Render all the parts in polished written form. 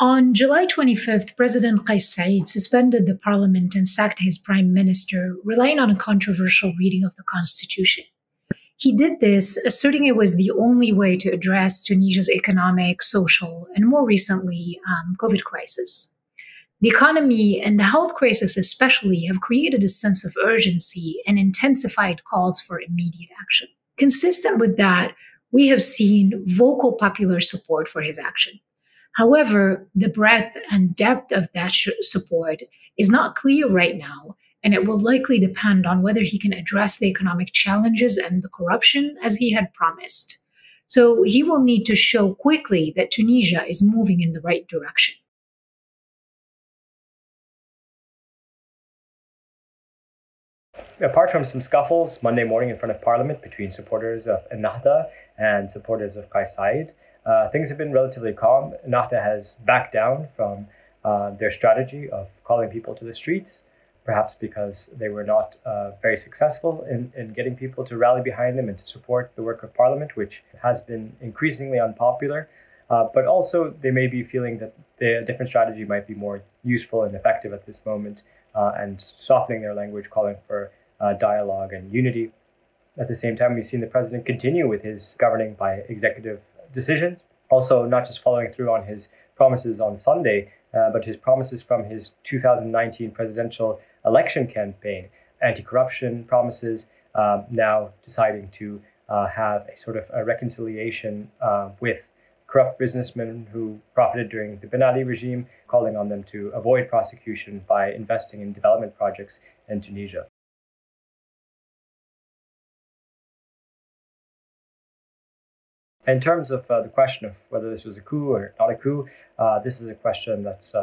On July 25th, President Kais Saied suspended the parliament and sacked his prime minister, relying on a controversial reading of the constitution. He did this, asserting it was the only way to address Tunisia's economic, social, and more recently, COVID crisis. The economy and the health crisis especially have created a sense of urgency and intensified calls for immediate action. Consistent with that, we have seen vocal popular support for his action. However, the breadth and depth of that support is not clear right now, and it will likely depend on whether he can address the economic challenges and the corruption as he had promised. So he will need to show quickly that Tunisia is moving in the right direction. Apart from some scuffles Monday morning in front of Parliament between supporters of Ennahda and supporters of Kais Saied, things have been relatively calm. Ennahda has backed down from their strategy of calling people to the streets, perhaps because they were not very successful in getting people to rally behind them and to support the work of Parliament, which has been increasingly unpopular. But also they may be feeling that a different strategy might be more useful and effective at this moment, and softening their language, calling for dialogue and unity. At the same time, we've seen the president continue with his governing by executive decisions, also not just following through on his promises on Sunday, but his promises from his 2019 presidential election campaign, anti-corruption promises, now deciding to have a sort of a reconciliation with corrupt businessmen who profited during the Ben Ali regime, calling on them to avoid prosecution by investing in development projects in Tunisia. In terms of the question of whether this was a coup or not a coup, this is a question that's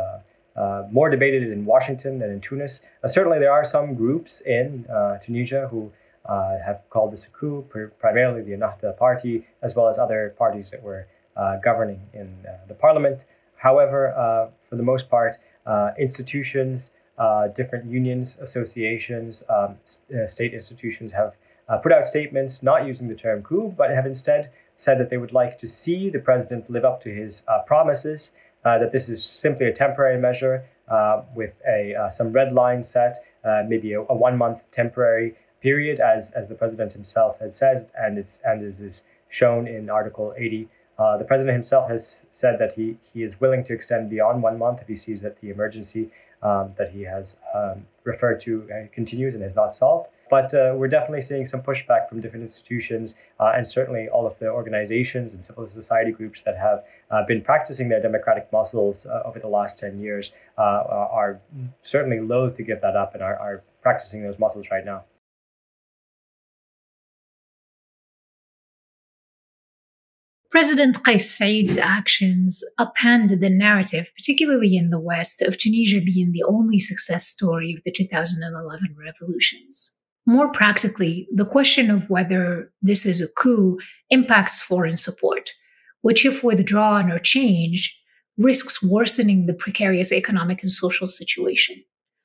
more debated in Washington than in Tunis. Certainly there are some groups in Tunisia who have called this a coup, primarily the Ennahda party, as well as other parties that were governing in the parliament. However, for the most part, institutions, different unions, associations, state institutions have put out statements not using the term coup, but have instead said that they would like to see the president live up to his promises, that this is simply a temporary measure with some red lines set, maybe a 1-month temporary period, as the president himself had said, and is shown in Article 80. The president himself has said that he is willing to extend beyond 1 month if he sees that the emergency that he has referred to continues and is not solved. But we're definitely seeing some pushback from different institutions, and certainly all of the organizations and civil society groups that have been practicing their democratic muscles over the last 10 years are certainly loath to give that up and are practicing those muscles right now. President Kais Saied's actions upend the narrative, particularly in the West, of Tunisia being the only success story of the 2011 revolutions. More practically, the question of whether this is a coup impacts foreign support, which, if withdrawn or changed, risks worsening the precarious economic and social situation.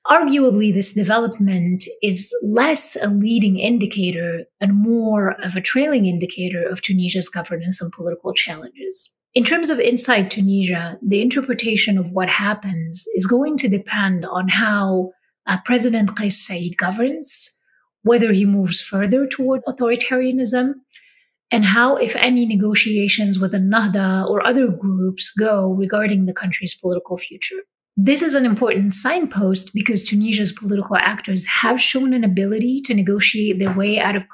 Arguably, this development is less a leading indicator and more of a trailing indicator of Tunisia's governance and political challenges. In terms of inside Tunisia, the interpretation of what happens is going to depend on how President Kais Saied governs, whether he moves further toward authoritarianism, and how, if any, negotiations with Ennahda or other groups go regarding the country's political future. This is an important signpost because Tunisia's political actors have shown an ability to negotiate their way out of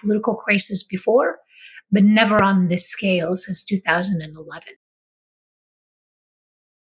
political crisis before, but never on this scale since 2011.